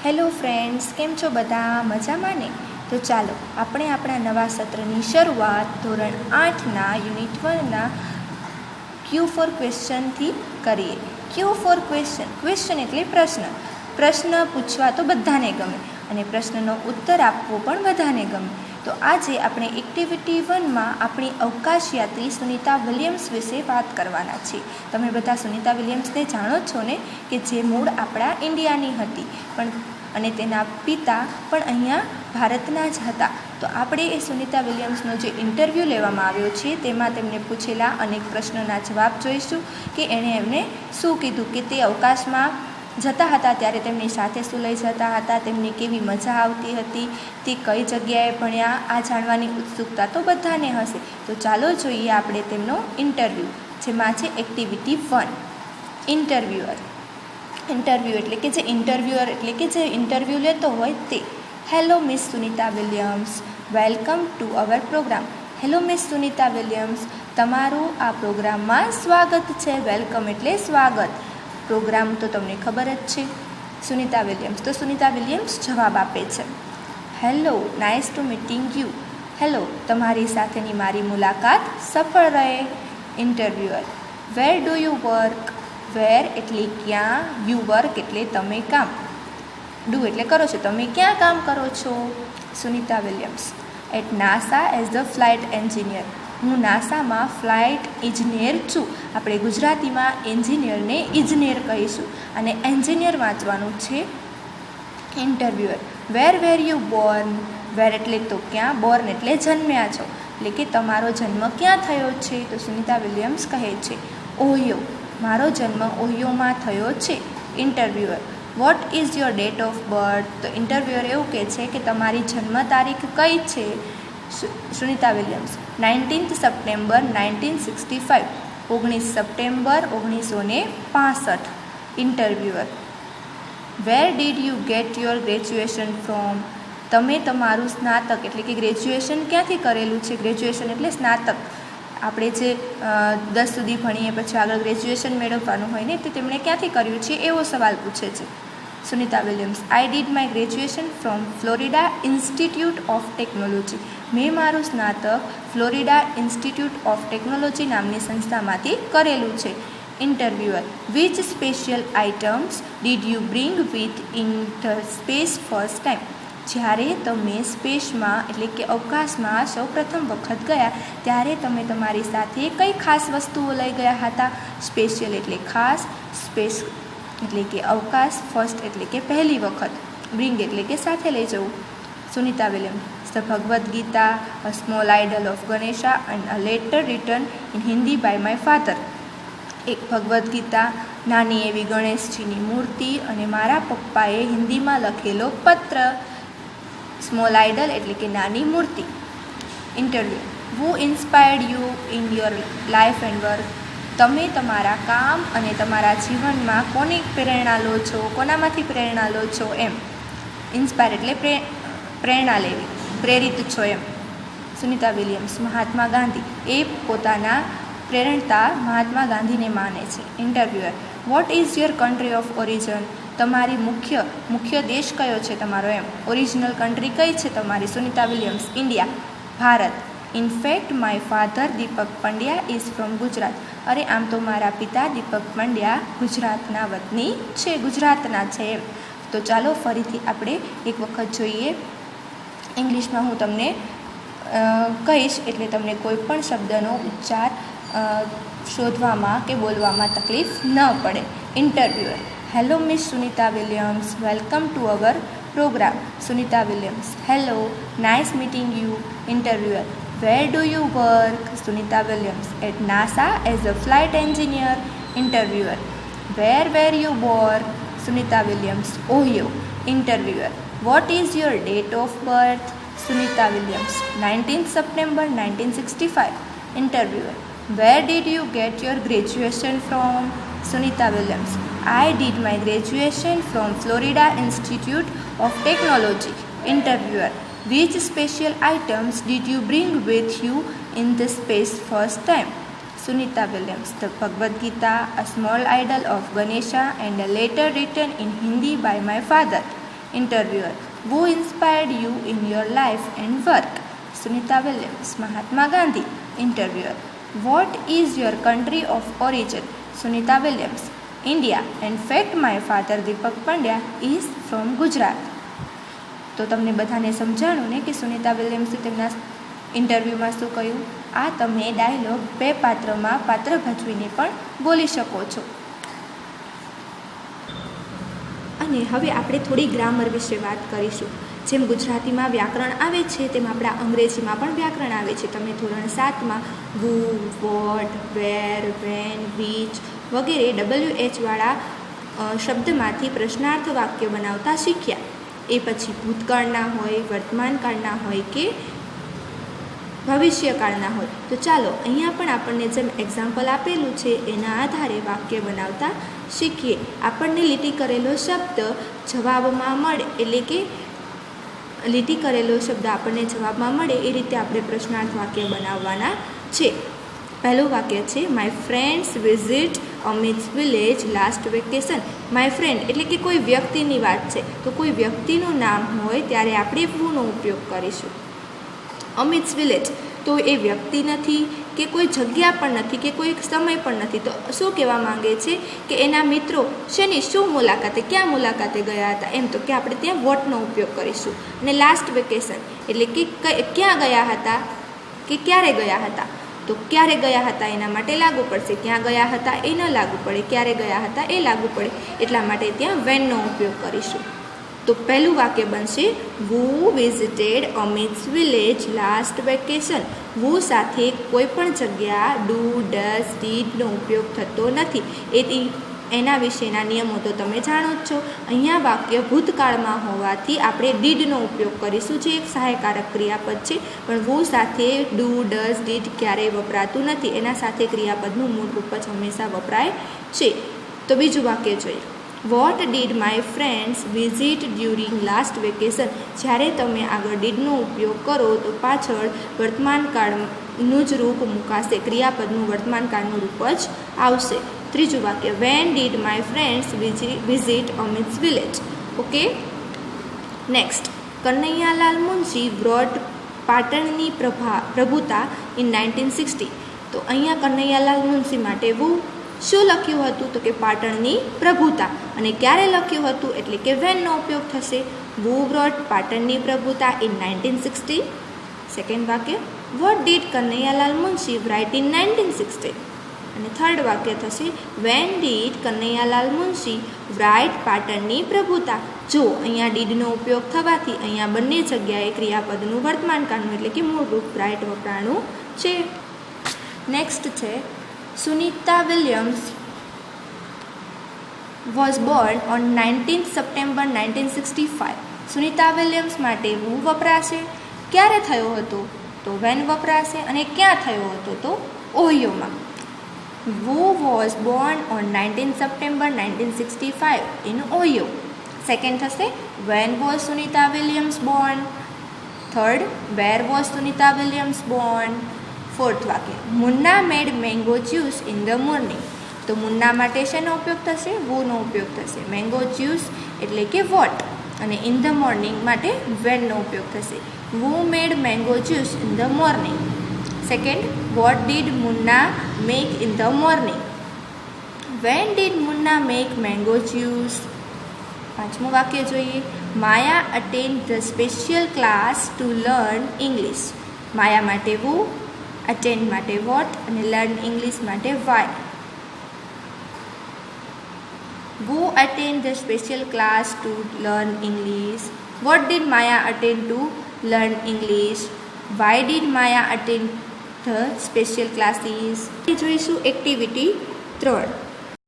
Hello friends, કેમ છો બધા? મજામાં ને? તો ચાલો આપણે આપણા નવા સત્રની શરૂઆત ધોરણ 8ના યુનિટ 1ના Q4 ક્વેશ્ચનથી કરીએ. Q4 ક્વેશ્ચન એટલે પ્રશ્ન પૂછવા તો બધાને ગમે અને પ્રશ્નનો ઉત્તર આપવો પણ બધાને ગમે. તો આજે આપણે એક્ટિવિટી 1માં આપણી અવકાશયાત્રી સુનિતા વિલિયમ્સ વિશે વાત કરવાના છીએ. તમે બધા સુનિતા વિલિયમ્સને જાણો છો ને, કે જે મૂળ આપણા ઇન્ડિયાની હતી અને તેના પિતા પણ અહીંયા ભારતના જ હતા. તો આપણે એ સુનિતા વિલિયમ્સનો જે ઇન્ટરવ્યૂ લેવામાં આવ્યો છે તેમાં તેમને પૂછેલા અનેક પ્રશ્નોના જવાબ જોઈશું કે એણે એમને શું કીધું, કે તે અવકાશમાં જતા હતા ત્યારે તેમની સાથે શું લઈ જતા હતા, તેમની કેવી મજા આવતી હતી, તે કઈ જગ્યાએ ભણ્યા, આ જાણવાની ઉત્સુકતા તો બધાને હશે. તો ચાલો જોઈએ આપણે તેમનો ઇન્ટરવ્યૂ, જેમાં છે એક્ટિવિટી 1 ઇન્ટરવ્યુઅર એટલે કે જે ઇન્ટરવ્યુઅર એટલે કે જે ઇન્ટરવ્યૂ લેતો હોય તે. Hello miss Sunita Williams, welcome to our programme. Hello miss Sunita Williams, તમારું આ પ્રોગ્રામમાં સ્વાગત છે. વેલકમ એટલે સ્વાગત. પ્રોગ્રામ તો તમને ખબર જ છે. સુનિતા વિલિયમ્સ જવાબ આપે છે. Hello, nice to meeting you. Hello, તમારી સાથેની મારી મુલાકાત સફળ રહે. Interviewer, where do you work. Where એટલે ક્યાં, યુ વર્ક એટલે તમે કામ, ડુ એટલે કરો છો, તમે ક્યાં કામ કરો છો. Sunita Williams, at NASA as the flight engineer. હું નાસામાં ફ્લાઇટ ઇજનેર છું. આપણે ગુજરાતીમાં એન્જિનિયરને ઇજનેર કહીશું અને એન્જિનિયર વાંચવાનું છે. Interviewer, where you born. Where એટલે તો ક્યાં, બોર્ન એટલે જન્મ્યા છો, એટલે કે તમારો જન્મ ક્યાં થયો છે. તો સુનિતા વિલિયમ્સ કહે છે ઓહિયો, મારો જન્મ ઓહિયોમાં થયો છે. Interviewer, what is your date of birth. તો ઇન્ટરવ્યુઅર એવું કહે છે કે તમારી જન્મ તારીખ કઈ છે. Sunita Williams, 19th September 1965. 19 September 1965. Interviewer, where did you get your graduation from. તમે તમારું સ્નાતક એટલે કે ગ્રેજ્યુએશન ક્યાંથી કરેલું છે. ગ્રેજ્યુએશન એટલે સ્નાતક. આપણે જે 10 સુધી ભણીએ પછી આગળ ગ્રેજ્યુએશન મેળવવાનું હોય ને, તે તેમણે ક્યાંથી કર્યું છે એવો સવાલ પૂછે છે. Sunita Williams, I did my graduation from Florida institute of technology. મેં મારું સ્નાતક ફ્લોરિડા ઇન્સ્ટિટ્યૂટ ઓફ ટેકનોલોજી નામની સંસ્થામાંથી કરેલું છે. Interviewer, which special items did you bring with in the space first time. જ્યારે તમે સ્પેસમાં એટલે કે અવકાશમાં સૌપ્રથમ વખત ગયા ત્યારે તમે તમારી સાથે કઈ ખાસ વસ્તુઓ લઈ ગયા હતા. સ્પેશિયલ એટલે ખાસ, સ્પેસ એટલે કે અવકાશ, ફર્સ્ટ એટલે કે પહેલી વખત, બ્રિંગ એટલે કે સાથે લઈ જવું. Sunita Williams, the Bhagavad Gita, a small idol of Ganesha and a letter written in Hindi by my father. એક ભગવદ્ ગીતા, નાની એવી ગણેશજીની મૂર્તિ અને મારા પપ્પાએ હિન્દીમાં લખેલો પત્ર. સ્મોલ આઇડલ એટલે કે નાની મૂર્તિ. Interview, who inspired you in your life and work. તમે તમારા કામ અને તમારા જીવનમાં કોની પ્રેરણા લો છો, કોનામાંથી પ્રેરણા લો છો એમ. ઇન્સ્પાયર એટલે પ્રેરણા લેવી, પ્રેરિત છો એમ. સુનિતા વિલિયમ્સ, મહાત્મા ગાંધી. એ પોતાના પ્રેરણતા મહાત્મા ગાંધીને માને છે. Interviewer, what is your country of origin. તમારી મુખ્ય દેશ કયો છે તમારો એમ. ઓરિજિનલ કન્ટ્રી કઈ છે તમારી. Sunita Williams, India, Bharat. In fact my father Deepak Pandya is from Gujarat. અરે આમ તો મારા પિતા દીપક પંડ્યા ગુજરાતના વતની છે, ગુજરાતના છે એમ. તો ચાલો ફરીથી આપણે એક વખત જોઈએ. ઇંગ્લિશમાં હું તમને કહીશ એટલે તમને કોઈ પણ શબ્દનો ઉચ્ચાર શોધવામાં કે બોલવામાં તકલીફ ન પડે. Interviewer, hello miss Sunita Williams, welcome to our programme. Sunita Williams, hello, nice meeting you. Interviewer, where do you work. Sunita Williams, at NASA as a flight engineer. Interviewer, where you born. Sunita Williams, Ohio. Interviewer, what is your date of birth. Sunita Williams, 19th September 1965. Interviewer, where did you get your graduation from. Sunita Williams, I did my graduation from Florida Institute of Technology. Interviewer, which special items did you bring with you in the space first time. Sunita Williams, the Bhagavad Gita, a small idol of Ganesha and a letter written in Hindi by my father. Interviewer: Who inspired you in your life and work? Sunita Williams: Mahatma Gandhi. Interviewer: What is your country of origin? Sunita Williams: India. In fact, my father Deepak Pandya is from Gujarat. તો તમને બધાને સમજાણું ને કે સુનિતા વિલિયમ્સે તેમના ઇન્ટરવ્યૂમાં શું કહ્યું. આ તમે ડાયલોગ બે પાત્રમાં પાત્ર ભજવીને પણ બોલી શકો છો. અને હવે આપણે થોડી ગ્રામર વિશે વાત કરીશું. જેમ ગુજરાતીમાં વ્યાકરણ આવે છે તેમ આપણા અંગ્રેજીમાં પણ વ્યાકરણ આવે છે. તમે ધોરણ 7માં વુ, વોટ, વેર, વેન, વિચ વગેરે WH વાળા શબ્દમાંથી પ્રશ્નાર્થ વાક્ય બનાવતા શીખ્યા. એ પછી ભૂતકાળના હોય, વર્તમાનકાળના હોય કે ભવિષ્યકાળના હોય. તો ચાલો અહીંયા પણ આપણને જેમ એક્ઝામ્પલ આપેલું છે એના આધારે વાક્ય બનાવતા શીખીએ. આપણને લીટી કરેલો શબ્દ જવાબમાં મળે, એટલે કે લીટી કરેલો શબ્દ આપણને જવાબમાં મળે એ રીતે આપણે પ્રશ્નાર્થ વાક્ય બનાવવાના છે. પહેલું વાક્ય છે my friends visit Amit's village last vacation. My friend એટલે કે કોઈ વ્યક્તિની વાત છે, તો કોઈ વ્યક્તિનું નામ હોય ત્યારે આપણે whoનો ઉપયોગ કરીશું. અમિત્સ વિલેજ તો એ વ્યક્તિ નથી કે કોઈ જગ્યા પણ નથી કે કોઈ સમય પણ નથી. તો શું કહેવા માંગે છે કે એના મિત્રો શેની શું મુલાકાતે, ક્યાં મુલાકાતે ગયા હતા, એમ તો કે આપણે ત્યાં વોટનો ઉપયોગ કરીશું. અને લાસ્ટ વેકેશન એટલે કે ક્યાં ગયા હતા કે ક્યારે ગયા હતા. તો ક્યારે ગયા હતા એના માટે લાગુ પડશે, ક્યાં ગયા હતા એ ન લાગુ પડે, ક્યારે ગયા હતા એ લાગુ પડે, એટલા માટે ત્યાં વેનનો ઉપયોગ કરીશું. તો પહેલું વાક્ય બનશે who visited Amit's village last vacation. who સાથે કોઈ પણ જગ્યા ડુ, ડઝ, ડીડનો ઉપયોગ થતો નથી. એના વિશેના નિયમો તો તમે જાણો જ છો. અહીંયા વાક્ય ભૂતકાળમાં હોવાથી આપણે ડીડનો ઉપયોગ કરીશું, જે એક સહાયકારક ક્રિયાપદ છે. પણ who સાથે ડુ, ડઝ, ડીડ ક્યારેય વપરાતું નથી. એના સાથે ક્રિયાપદનું મૂળ રૂપ જ હંમેશા વપરાય છે. તો બીજું વાક્ય જોઈએ. What did my friends visit during last vacation. જ્યારે તમે આગળ ડીડનો ઉપયોગ કરો તો પાછળ વર્તમાનકાળનું જ રૂપ મુકાશે, ક્રિયાપદનું વર્તમાનકાળનું રૂપ જ આવશે. ત્રીજું વાક્ય when did my friends visit Amit's village. Okay, next. Kanaiyalal Munshi brought પાટણની પ્રભુતા ઇન 1960. તો અહીંયા કનૈયાલાલ મુનશી માટે શું લખ્યું હતું તો કે પાટણની પ્રભુતા. અને ક્યારે લખ્યું હતું એટલે કે વેનનો ઉપયોગ થશે. who brought પાટણની પ્રભુતા ઇન 1960. સેકન્ડ વાક્ય what did Kanaiyalal Munshi write in 1960. અને થર્ડ વાક્ય થશે when did Kanaiyalal Munshi write પાટણની પ્રભુતા. જો અહીંયા ડીડનો ઉપયોગ થવાથી અહીંયા બંને જગ્યાએ ક્રિયાપદનું વર્તમાનકાળનું એટલે કે મૂળરૂપ રાઇટ વપરાણું છે. નેક્સ્ટ છે Sunita Williams was born on 19th September 1965. Sunita Williams માટે who વપરાશે, ક્યારે થયો હતો તો when વપરાશે, અને ક્યાં થયો હતો તો ઓહિયોમાં. who was born on 19th September 1965 in Ohio. Second થશે when was Sunita Williams born. Third where was Sunita Williams born. Fourth વાક્ય Munna made mango juice in the morning. તો મુન્ના માટે શેનો ઉપયોગ થશે, whoનો ઉપયોગ થશે. મેંગો જ્યુસ એટલે કે વોટ, અને ઇન ધ મોર્નિંગ માટે વેનનો ઉપયોગ થશે. who made mango juice in the morning. Second what did Munna make in the morning. When did Munna make mango juice. પાંચમું વાક્ય જોઈએ. Maya attend the special class to learn English. Maya માટે who, અટેન્ડ માટે what અને learn English માટે why. who attend the special class to learn English. What did Maya attend to learn English? Why did Maya attend the special classes? જોઈશું activity 3.